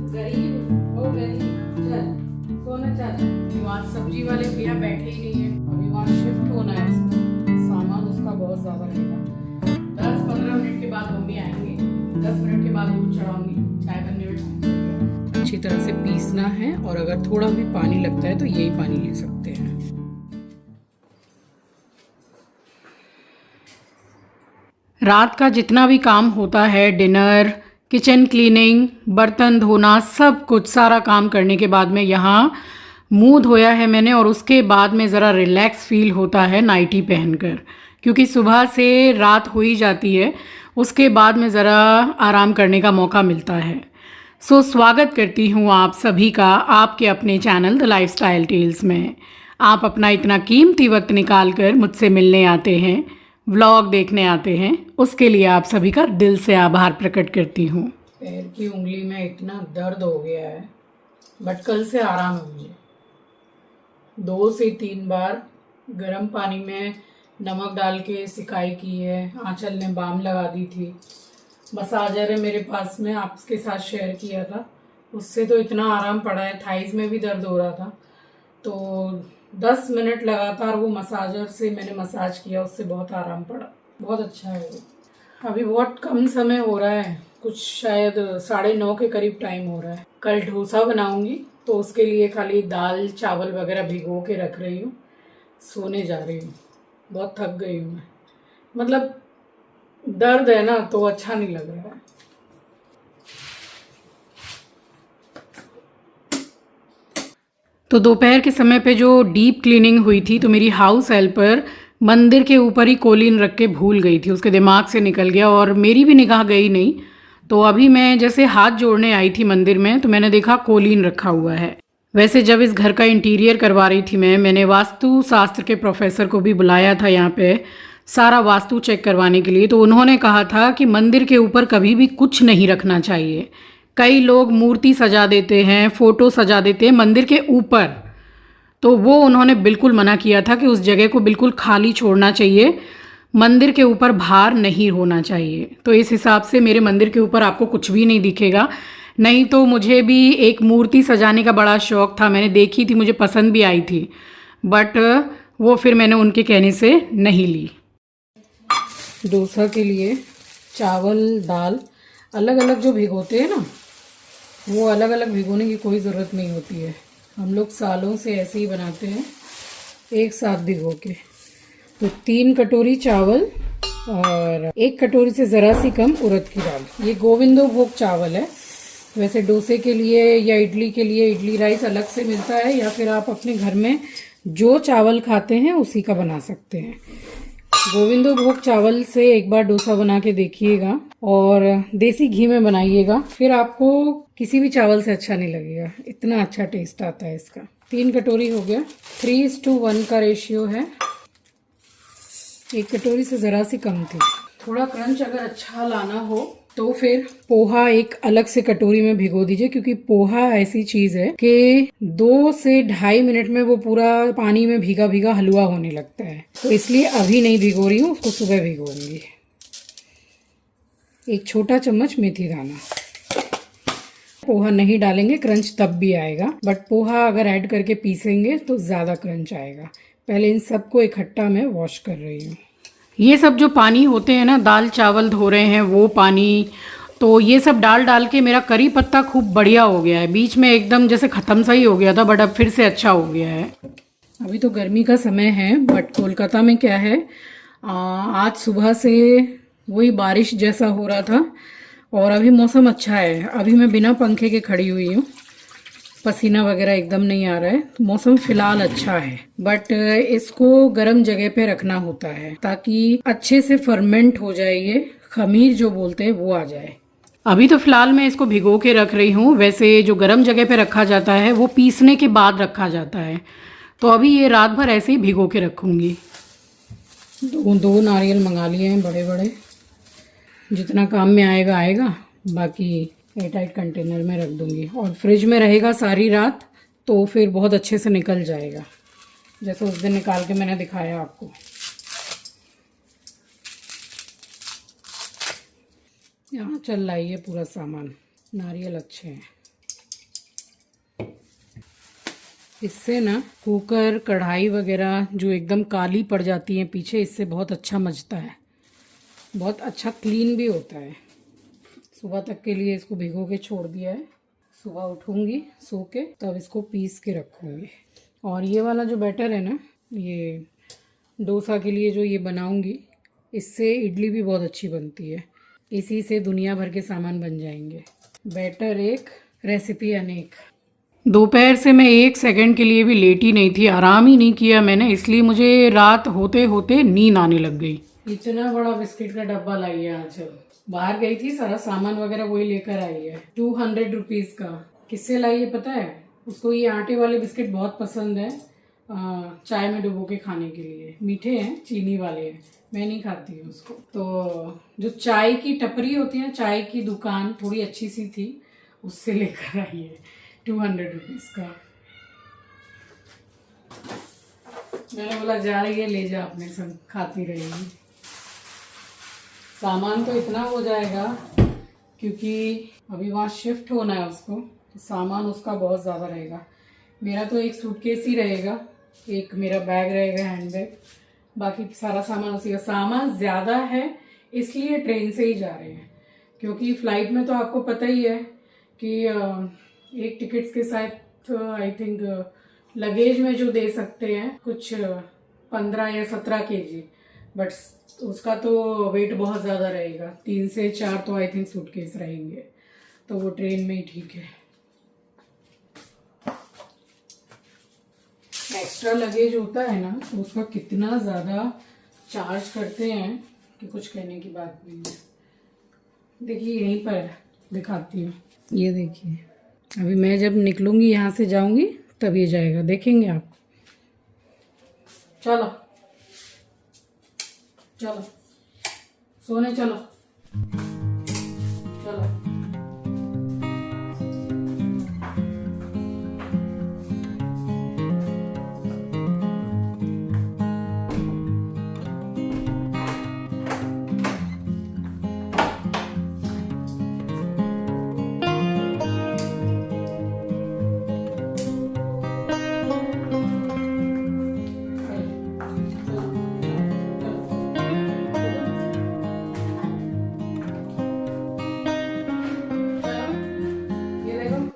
गरीब हो गरीब, चल सोना चल। वहाँ सब्जी वाले भैया बैठे ही नहीं है, अभी वहाँ शिफ्ट होना है उसको, सामान उसका बहुत ज्यादा रहेगा। 10-15 मिनट के बाद मम्मी आएंगे, 10 मिनट के बाद दूध चढ़ाऊंगी, चाय बनने में टाइम लगेगा। अच्छी तरह से पीसना है और अगर थोड़ा भी पानी लगता है तो यही पानी ले सकते हैं। रात का जितना भी काम होता है, डिनर, किचन क्लीनिंग, बर्तन धोना, सब कुछ सारा काम करने के बाद में यहाँ मुंह धोया है मैंने और उसके बाद में ज़रा रिलैक्स फील होता है नाइटी पहनकर, क्योंकि सुबह से रात हो ही जाती है, उसके बाद में ज़रा आराम करने का मौका मिलता है। स्वागत करती हूँ आप सभी का आपके अपने चैनल द लाइफस्टाइल टेल्स में। आप अपना इतना कीमती वक्त निकाल कर मुझसे मिलने आते हैं, व्लॉग देखने आते हैं, उसके लिए आप सभी का दिल से आभार प्रकट करती हूँ। पैर की उंगली में इतना दर्द हो गया है, बट कल से आराम है मुझे। 2 से 3 बार गर्म पानी में नमक डाल के सिकाई की है, आंचल ने बाम लगा दी थी। मसाजर है मेरे पास में, आपके साथ शेयर किया था, उससे तो इतना आराम पड़ा है। थाइज में भी दर्द हो रहा था, तो 10 मिनट लगातार वो मसाजर से मैंने मसाज किया, उससे बहुत आराम पड़ा, बहुत अच्छा है वो। अभी बहुत कम समय हो रहा है, कुछ शायद 9:30 के करीब टाइम हो रहा है। कल डोसा बनाऊंगी, तो उसके लिए खाली दाल चावल वगैरह भिगो के रख रही हूँ, सोने जा रही हूँ। बहुत थक गई हूँ मैं, मतलब दर्द है ना तो अच्छा नहीं लग रहा है। तो दोपहर के समय पे जो डीप क्लीनिंग हुई थी, तो मेरी हाउस हेल्पर मंदिर के ऊपर ही कोलिन रख के भूल गई थी, उसके दिमाग से निकल गया और मेरी भी निगाह गई नहीं। तो अभी मैं जैसे हाथ जोड़ने आई थी मंदिर में, तो मैंने देखा कोलिन रखा हुआ है। वैसे जब इस घर का इंटीरियर करवा रही थी मैंने वास्तु शास्त्र के प्रोफेसर को भी बुलाया था यहाँ पे सारा वास्तु चेक करवाने के लिए। तो उन्होंने कहा था कि मंदिर के ऊपर कभी भी कुछ नहीं रखना चाहिए। कई लोग मूर्ति सजा देते हैं, फोटो सजा देते हैं मंदिर के ऊपर, तो वो उन्होंने बिल्कुल मना किया था कि उस जगह को बिल्कुल खाली छोड़ना चाहिए, मंदिर के ऊपर भार नहीं होना चाहिए। तो इस हिसाब से मेरे मंदिर के ऊपर आपको कुछ भी नहीं दिखेगा। नहीं तो मुझे भी एक मूर्ति सजाने का बड़ा शौक था, मैंने देखी थी, मुझे पसंद भी आई थी, बट वो फिर मैंने उनके कहने से नहीं ली। डोसा के लिए चावल दाल अलग अलग जो भिगोते हैं ना, वो अलग अलग भिगोने की कोई ज़रूरत नहीं होती है। हम लोग सालों से ऐसे ही बनाते हैं, एक साथ भिगो के। तो 3 कटोरी चावल और 1 कटोरी से ज़रा सी कम उड़द की दाल। ये गोविंदो भोग चावल है। वैसे डोसे के लिए या इडली के लिए इडली राइस अलग से मिलता है, या फिर आप अपने घर में जो चावल खाते हैं उसी का बना सकते हैं। गोविंदो भोग चावल से एक बार डोसा बना के देखिएगा और देसी घी में बनाइएगा, फिर आपको किसी भी चावल से अच्छा नहीं लगेगा, इतना अच्छा टेस्ट आता है इसका। 3 कटोरी हो गया, 3:1 का रेशियो है। 1 कटोरी से ज़रा सी कम थी। थोड़ा क्रंच अगर अच्छा लाना हो तो फिर पोहा एक अलग से कटोरी में भिगो दीजिए, क्योंकि पोहा ऐसी चीज है कि 2 से 2.5 मिनट में वो पूरा पानी में भीगा भीगा हलवा होने लगता है। तो इसलिए अभी नहीं भिगो रही हूँ, उसको सुबह भिगोऊंगी। 1 छोटा चम्मच मेथी दाना। पोहा नहीं डालेंगे क्रंच तब भी आएगा, बट पोहा अगर ऐड करके पीसेंगे तो ज़्यादा क्रंच आएगा। पहले इन सबको इकट्ठा मैं वॉश कर रही हूँ। ये सब जो पानी होते हैं ना, दाल चावल धो रहे हैं वो पानी, तो ये सब डाल डाल के मेरा करी पत्ता खूब बढ़िया हो गया है। बीच में एकदम जैसे ख़त्म सा ही हो गया था, बट अब फिर से अच्छा हो गया है। अभी तो गर्मी का समय है, बट कोलकाता में क्या है, आज सुबह से वही बारिश जैसा हो रहा था और अभी मौसम अच्छा है। अभी मैं बिना पंखे के खड़ी हुई हूँ, पसीना वगैरह एकदम नहीं आ रहा है, तो मौसम फिलहाल अच्छा है। बट इसको गर्म जगह पे रखना होता है ताकि अच्छे से फर्मेंट हो जाए, ये खमीर जो बोलते हैं वो आ जाए। अभी तो फिलहाल मैं इसको भिगो के रख रही हूँ। वैसे जो गर्म जगह पे रखा जाता है वो पीसने के बाद रखा जाता है, तो अभी ये रात भर ऐसे ही भिगो के रखूँगी। 2 नारियल मंगा लिए हैं बड़े बड़े, जितना काम में आएगा आएगा, बाकी एयरटाइट कंटेनर में रख दूंगी और फ्रिज में रहेगा सारी रात, तो फिर बहुत अच्छे से निकल जाएगा, जैसे उस दिन निकाल के मैंने दिखाया आपको। यहाँ चल रही है पूरा सामान, नारियल अच्छे हैं। इससे ना कुकर कढ़ाई वगैरह जो एकदम काली पड़ जाती हैं पीछे, इससे बहुत अच्छा मचता है, बहुत अच्छा क्लीन भी होता है। सुबह तक के लिए इसको भिगो के छोड़ दिया है, सुबह उठूँगी सो के तब इसको पीस के रखूँगी। और ये वाला जो बैटर है ना, ये डोसा के लिए जो ये बनाऊँगी, इससे इडली भी बहुत अच्छी बनती है। इसी से दुनिया भर के सामान बन जाएंगे। बैटर एक, रेसिपी अनेक। दोपहर से मैं 1 सेकंड के लिए भी लेटी नहीं थी, आराम ही नहीं किया मैंने, इसलिए मुझे रात होते होते नींद आने लग गई। इतना बड़ा बिस्किट का डब्बा लाई है आज। बाहर गई थी, सारा सामान वगैरह वही लेकर आई है। 200 रुपीज़ का। किससे लाई है पता है? उसको ये आटे वाले बिस्किट बहुत पसंद है, चाय में डुबो के खाने के लिए। मीठे हैं, चीनी वाले हैं, मैं नहीं खाती हूँ उसको। तो जो चाय की टपरी होती है, चाय की दुकान थोड़ी अच्छी सी थी, उससे लेकर आई है 200 रुपीज़ का। मैंने बोला जा रही है, ले जा अपने संग, खाती रहेगी। सामान तो इतना हो जाएगा क्योंकि अभी वहाँ शिफ्ट होना है उसको, तो सामान उसका बहुत ज़्यादा रहेगा। मेरा तो एक सूटकेस ही रहेगा, एक मेरा बैग रहेगा, हैंड बैग, बाकी सारा सामान उसी का। सामान ज़्यादा है इसलिए ट्रेन से ही जा रहे हैं, क्योंकि फ़्लाइट में तो आपको पता ही है कि एक टिकट्स के साथ आई थिंक लगेज में जो दे सकते हैं कुछ 15 या 17 kg, बट उसका तो वेट बहुत ज़्यादा रहेगा। 3 से 4 तो आई थिंक सूटकेस रहेंगे, तो वो ट्रेन में ही ठीक है। एक्स्ट्रा लगेज होता है ना, तो उसका कितना ज़्यादा चार्ज करते हैं कि कुछ कहने की बात नहीं है। देखिए यहीं पर दिखाती हूँ, ये देखिए, अभी मैं जब निकलूँगी यहाँ से जाऊँगी तब ये जाएगा, देखेंगे आप। चलो चलो सोने चलो, चलो।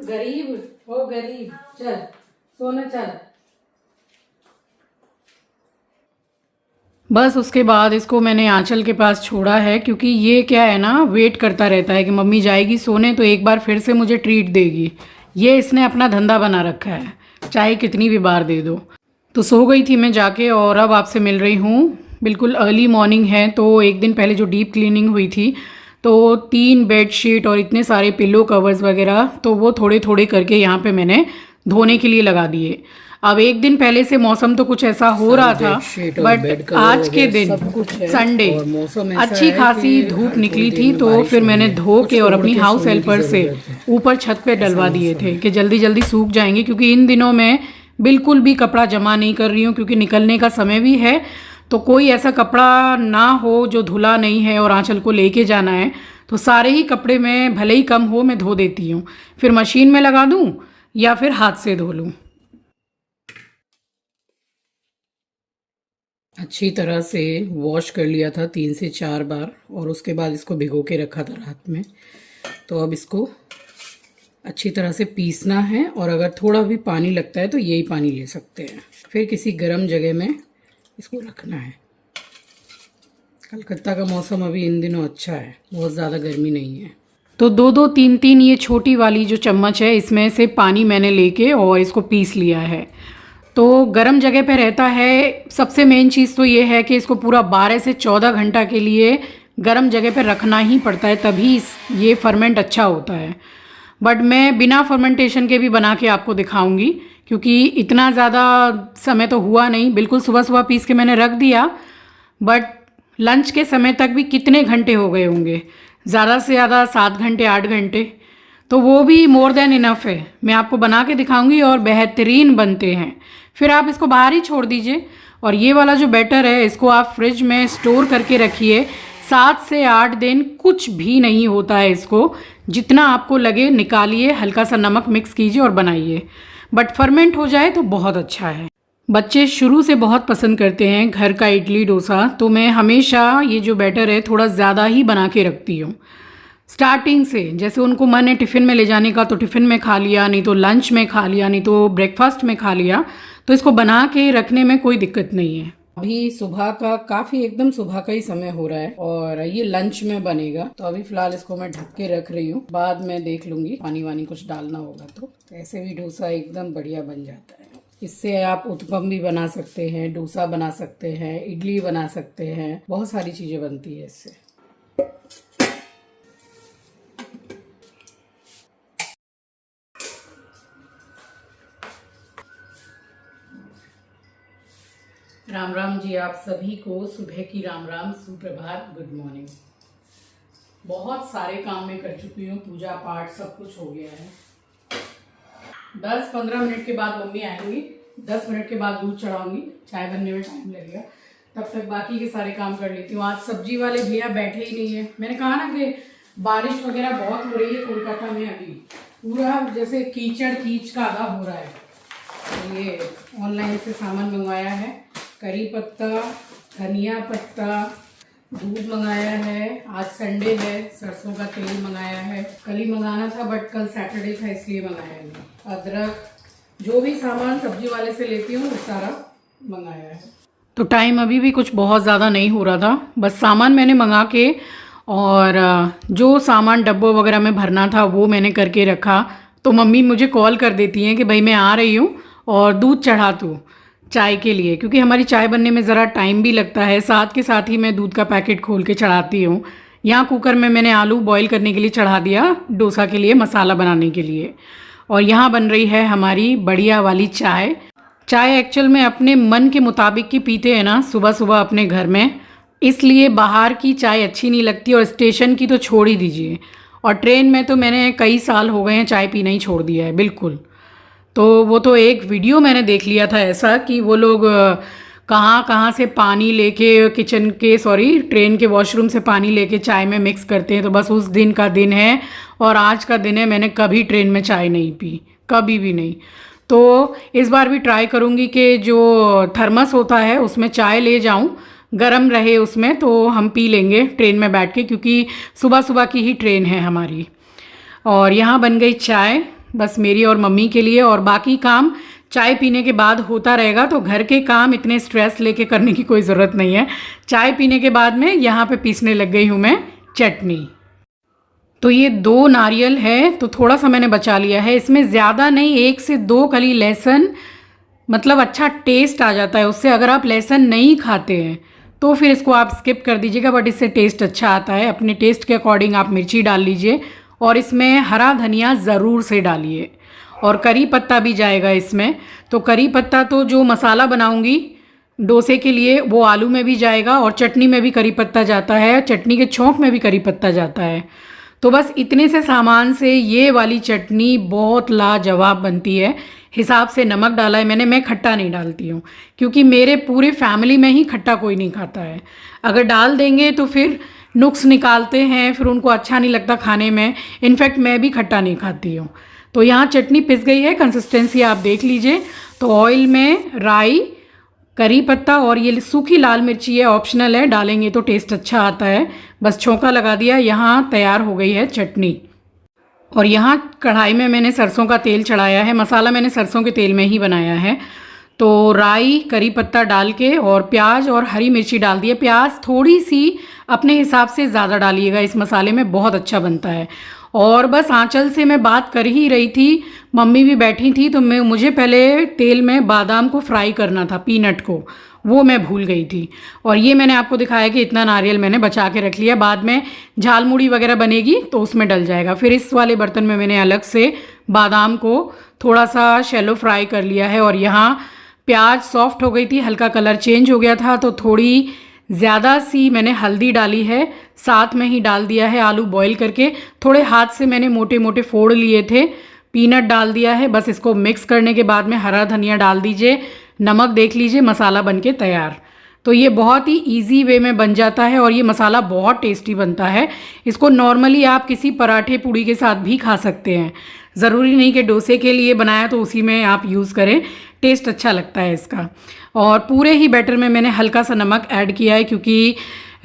गरीब हो गरीब, चल सोना चल। बस उसके बाद इसको मैंने आंचल के पास छोड़ा है, क्योंकि ये क्या है ना, वेट करता रहता है कि मम्मी जाएगी सोने तो एक बार फिर से मुझे ट्रीट देगी। ये इसने अपना धंधा बना रखा है, चाहे कितनी भी बार दे दो। तो सो गई थी मैं जाके, और अब आपसे मिल रही हूँ। बिल्कुल अर्ली मॉर्निंग है। तो एक दिन पहले जो डीप क्लीनिंग हुई थी, तो 3 बेडशीट और इतने सारे पिलो कवर्स वगैरह, तो वो थोड़े थोड़े करके यहाँ पे मैंने धोने के लिए लगा दिए। अब एक दिन पहले से मौसम तो कुछ ऐसा हो रहा था, बट आज के दिन संडे अच्छी खासी धूप निकली थी, तो फिर मैंने धो के और अपनी हाउस हेल्पर से ऊपर छत पे डलवा दिए थे कि जल्दी जल्दी सूख जाएंगे। क्योंकि इन दिनों मैं बिल्कुल भी कपड़ा जमा नहीं कर रही हूँ, क्योंकि निकलने का समय भी है। तो कोई ऐसा कपड़ा ना हो जो धुला नहीं है और आंचल को लेके जाना है, तो सारे ही कपड़े मैं भले ही कम हो मैं धो देती हूँ, फिर मशीन में लगा दूँ या फिर हाथ से धो लूँ। अच्छी तरह से वॉश कर लिया था 3 से 4 बार, और उसके बाद इसको भिगो के रखा था रात में। तो अब इसको अच्छी तरह से पीसना है, और अगर थोड़ा भी पानी लगता है तो यही पानी ले सकते हैं। फिर किसी गर्म जगह में इसको रखना है। कलकत्ता का मौसम अभी इन दिनों अच्छा है, बहुत ज़्यादा गर्मी नहीं है। तो 2-2 3-3 ये छोटी वाली जो चम्मच है, इसमें से पानी मैंने लेके और इसको पीस लिया है। तो गर्म जगह पे रहता है। सबसे मेन चीज़ तो ये है कि इसको पूरा 12 से 14 घंटा के लिए गर्म जगह पे रखना ही पड़ता है, तभी ये फर्मेंट अच्छा होता है। बट मैं बिना फर्मेंटेशन के भी बना के आपको दिखाऊंगी, क्योंकि इतना ज़्यादा समय तो हुआ नहीं। बिल्कुल सुबह सुबह पीस के मैंने रख दिया, बट लंच के समय तक भी कितने घंटे हो गए होंगे, ज़्यादा से ज़्यादा 7 घंटे 8 घंटे, तो वो भी मोर देन इनफ है। मैं आपको बना के दिखाऊंगी और बेहतरीन बनते हैं। फिर आप इसको बाहर ही छोड़ दीजिए। और ये वाला जो बैटर है, इसको आप फ्रिज में स्टोर करके रखिए 7 से 8 दिन कुछ भी नहीं होता है इसको। जितना आपको लगे निकालिए, हल्का सा नमक मिक्स कीजिए और बनाइए। बट फर्मेंट हो जाए तो बहुत अच्छा है। बच्चे शुरू से बहुत पसंद करते हैं घर का इडली डोसा, तो मैं हमेशा ये जो बैटर है थोड़ा ज़्यादा ही बना के रखती हूँ स्टार्टिंग से। जैसे उनको मन है टिफ़िन में ले जाने का तो टिफ़िन में खा लिया, नहीं तो लंच में खा लिया, नहीं तो ब्रेकफास्ट में खा लिया। तो इसको बना के रखने में कोई दिक्कत नहीं है। अभी सुबह का काफ़ी एकदम सुबह का ही समय हो रहा है और ये लंच में बनेगा। तो अभी फ़िलहाल इसको मैं ढक के रख रही हूँ, बाद में देख लूँगी पानी वानी कुछ डालना होगा तो ऐसे भी डोसा एकदम बढ़िया बन जाता है। इससे आप उत्पम भी बना सकते हैं, डोसा बना सकते हैं, इडली बना सकते हैं, बहुत सारी चीज़ें बनती है इससे। राम राम जी, आप सभी को सुबह की राम राम, सुप्रभात, गुड मॉर्निंग। बहुत सारे काम मैं कर चुकी हूँ, पूजा पाठ सब कुछ हो गया है। 10-15 मिनट के बाद मम्मी आएंगी, 10 मिनट के बाद दूध चढ़ाऊंगी, चाय बनने में टाइम लगेगा। तब तक बाकी के सारे काम कर लेती हूँ। आज सब्जी वाले भैया बैठे ही नहीं है। मैंने कहा ना कि बारिश वगैरह बहुत हो रही है कोलकाता में, अभी पूरा जैसे कीचड़ कीच का आधा हो रहा है। ये ऑनलाइन से सामान मंगवाया है, करी पत्ता, धनिया पत्ता, दूध मंगाया है, आज संडे है, सरसों का तेल मंगाया है। कल ही मंगाना था बट कल सैटरडे था इसलिए मंगाया नहीं। अदरक, जो भी सामान सब्जी वाले से लेती हूँ वो सारा मंगाया है। तो टाइम अभी भी कुछ बहुत ज़्यादा नहीं हो रहा था, बस सामान मैंने मंगा के और जो सामान डब्बों वगैरह में भरना था वो मैंने करके रखा। तो मम्मी मुझे कॉल कर देती हैं कि भाई मैं आ रही हूँ और दूध चढ़ा तू चाय के लिए, क्योंकि हमारी चाय बनने में ज़रा टाइम भी लगता है। साथ के साथ ही मैं दूध का पैकेट खोल के चढ़ाती हूँ। यहाँ कुकर में मैंने आलू बॉईल करने के लिए चढ़ा दिया, डोसा के लिए मसाला बनाने के लिए। और यहाँ बन रही है हमारी बढ़िया वाली चाय। चाय एक्चुअल में अपने मन के मुताबिक की पीते हैं ना सुबह सुबह अपने घर में, इसलिए बाहर की चाय अच्छी नहीं लगती और स्टेशन की तो छोड़ ही दीजिए। और ट्रेन में तो मैंने कई साल हो गए हैं चाय पीना ही छोड़ दिया है बिल्कुल। तो वो तो एक वीडियो मैंने देख लिया था ऐसा कि वो लोग कहाँ कहाँ से पानी लेके ट्रेन के वॉशरूम से पानी लेके चाय में मिक्स करते हैं। तो बस उस दिन का दिन है और आज का दिन है, मैंने कभी ट्रेन में चाय नहीं पी, कभी भी नहीं। तो इस बार भी ट्राई करूँगी कि जो थर्मस होता है उसमें चाय ले जाऊँ, गरम रहे उसमें, तो हम पी लेंगे ट्रेन में बैठ के, क्योंकि सुबह सुबह की ही ट्रेन है हमारी। और यहाँ बन गई चाय बस मेरी और मम्मी के लिए, और बाकी काम चाय पीने के बाद होता रहेगा। तो घर के काम इतने स्ट्रेस लेके करने की कोई ज़रूरत नहीं है। चाय पीने के बाद में यहाँ पे पीसने लग गई हूँ मैं चटनी। तो ये 2 नारियल है तो थोड़ा सा मैंने बचा लिया है, इसमें ज़्यादा नहीं, 1 से 2 कली लहसुन, मतलब अच्छा टेस्ट आ जाता है उससे। अगर आप लहसुन नहीं खाते हैं तो फिर इसको आप स्किप कर दीजिएगा, बट इससे टेस्ट अच्छा आता है। अपने टेस्ट के अकॉर्डिंग आप मिर्ची डाल लीजिए और इसमें हरा धनिया ज़रूर से डालिए और करी पत्ता भी जाएगा इसमें। तो करी पत्ता तो जो मसाला बनाऊंगी डोसे के लिए वो आलू में भी जाएगा और चटनी में भी करी पत्ता जाता है, चटनी के छोंक में भी करी पत्ता जाता है। तो बस इतने से सामान से ये वाली चटनी बहुत लाजवाब बनती है। हिसाब से नमक डाला है मैंने, मैं खट्टा नहीं डालती हूँ क्योंकि मेरे पूरे फैमिली में ही खट्टा कोई नहीं खाता है। अगर डाल देंगे तो फिर नुक्स निकालते हैं, फिर उनको अच्छा नहीं लगता खाने में। इनफैक्ट मैं भी खट्टा नहीं खाती हूँ। तो यहाँ चटनी पिस गई है, कंसिस्टेंसी आप देख लीजिए। तो ऑयल में राई, करी पत्ता और ये सूखी लाल मिर्ची है, ऑप्शनल है, डालेंगे तो टेस्ट अच्छा आता है। बस छौंका लगा दिया, यहाँ तैयार हो गई है चटनी। और यहाँ कढ़ाई में मैंने सरसों का तेल चढ़ाया है, मसाला मैंने सरसों के तेल में ही बनाया है। तो राई, करी पत्ता डाल के और प्याज और हरी मिर्ची डाल दिए। प्याज थोड़ी सी अपने हिसाब से ज़्यादा डालिएगा, इस मसाले में बहुत अच्छा बनता है। और बस आंचल से मैं बात कर ही रही थी, मम्मी भी बैठी थी, तो मुझे पहले तेल में बादाम को फ्राई करना था, पीनट को, वो मैं भूल गई थी। और ये मैंने आपको दिखाया कि इतना नारियल मैंने बचा के रख लिया, बाद में झालमुड़ी वगैरह बनेगी तो उसमें डल जाएगा। फिर इस वाले बर्तन में मैंने अलग से बादाम को थोड़ा सा शैलो फ्राई कर लिया है। और यहाँ प्याज सॉफ्ट हो गई थी, हल्का कलर चेंज हो गया था, तो थोड़ी ज़्यादा सी मैंने हल्दी डाली है, साथ में ही डाल दिया है आलू बॉईल करके, थोड़े हाथ से मैंने मोटे मोटे फोड़ लिए थे, पीनट डाल दिया है। बस इसको मिक्स करने के बाद में हरा धनिया डाल दीजिए, नमक देख लीजिए, मसाला बनके तैयार। तो ये बहुत ही इजी वे में बन जाता है और ये मसाला बहुत टेस्टी बनता है। इसको नॉर्मली आप किसी पराठे पूड़ी के साथ भी खा सकते हैं, ज़रूरी नहीं कि डोसे के लिए बनाया तो उसी में आप यूज़ करें, टेस्ट अच्छा लगता है इसका। और पूरे ही बैटर में मैंने हल्का सा नमक ऐड किया है क्योंकि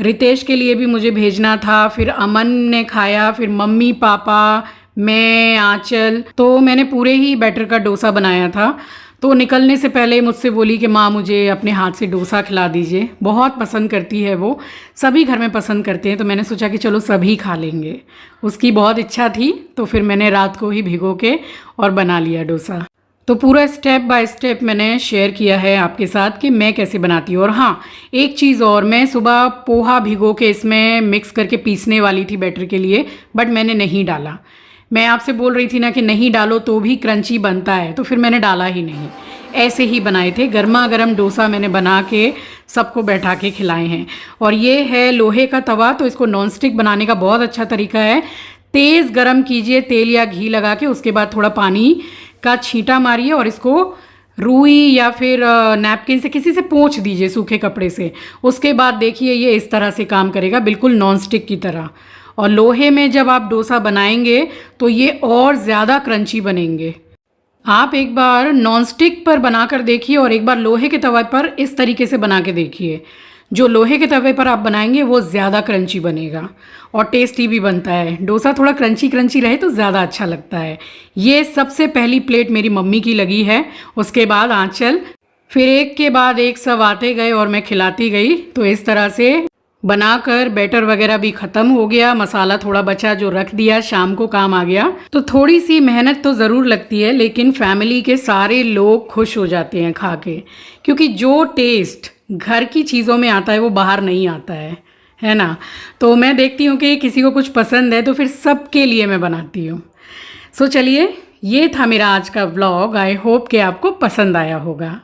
रितेश के लिए भी मुझे भेजना था, फिर अमन ने खाया, फिर मम्मी पापा, मैं, आंचल, तो मैंने पूरे ही बैटर का डोसा बनाया था। तो निकलने से पहले मुझसे बोली कि माँ मुझे अपने हाथ से डोसा खिला दीजिए, बहुत पसंद करती है वो, सभी घर में पसंद करते हैं, तो मैंने सोचा कि चलो सभी खा लेंगे। उसकी बहुत इच्छा थी तो फिर मैंने रात को ही भिगो के और बना लिया डोसा। तो पूरा स्टेप बाय स्टेप मैंने शेयर किया है आपके साथ कि मैं कैसे बनाती हूँ। और हाँ, एक चीज़ और, मैं सुबह पोहा भिगो के इसमें मिक्स करके पीसने वाली थी बैटर के लिए, बट मैंने नहीं डाला। मैं आपसे बोल रही थी ना कि नहीं डालो तो भी क्रंची बनता है, तो फिर मैंने डाला ही नहीं, ऐसे ही बनाए थे। गर्मा गर्म डोसा मैंने बना के सबको बैठा के खिलाए हैं। और ये है लोहे का तवा, तो इसको नॉन स्टिक बनाने का बहुत अच्छा तरीका है। तेज़ गरम कीजिए तेल या घी लगा के, उसके बाद थोड़ा पानी का छींटा मारिए और इसको रुई या फिर नैपकिन से किसी से पोंछ दीजिए, सूखे कपड़े से। उसके बाद देखिए ये इस तरह से काम करेगा, बिल्कुल नॉन स्टिक की तरह। और लोहे में जब आप डोसा बनाएंगे तो ये और ज़्यादा क्रंची बनेंगे। आप एक बार नॉन स्टिक पर बनाकर देखिए और एक बार लोहे के तवे पर इस तरीके से बना के देखिए। जो लोहे के तवे पर आप बनाएंगे वो ज़्यादा क्रंची बनेगा और टेस्टी भी बनता है। डोसा थोड़ा क्रंची क्रंची रहे तो ज़्यादा अच्छा लगता है। ये सबसे पहली प्लेट मेरी मम्मी की लगी है, उसके बाद आंचल, फिर एक के बाद एक सब आते गए और मैं खिलाती गई। तो इस तरह से बनाकर बैटर वगैरह भी ख़त्म हो गया, मसाला थोड़ा बचा जो रख दिया, शाम को काम आ गया। तो थोड़ी सी मेहनत तो ज़रूर लगती है, लेकिन फैमिली के सारे लोग खुश हो जाते हैं खा के, क्योंकि जो टेस्ट घर की चीज़ों में आता है वो बाहर नहीं आता है ना। तो मैं देखती हूँ कि किसी को कुछ पसंद है तो फिर सबके लिए मैं बनाती हूँ। सो चलिए, ये था मेरा आज का व्लॉग। आई होप कि आपको पसंद आया होगा।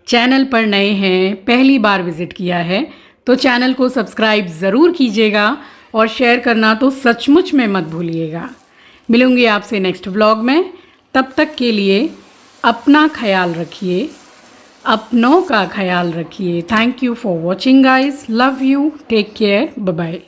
चैनल पर नए हैं, पहली बार विज़िट किया है तो चैनल को सब्सक्राइब ज़रूर कीजिएगा और शेयर करना तो सचमुच में मत भूलिएगा। मिलूंगी आपसे नेक्स्ट व्लॉग में, तब तक के लिए अपना ख्याल रखिए, अपनों का ख्याल रखिए। Thank you for watching guys, love you, take care, bye bye.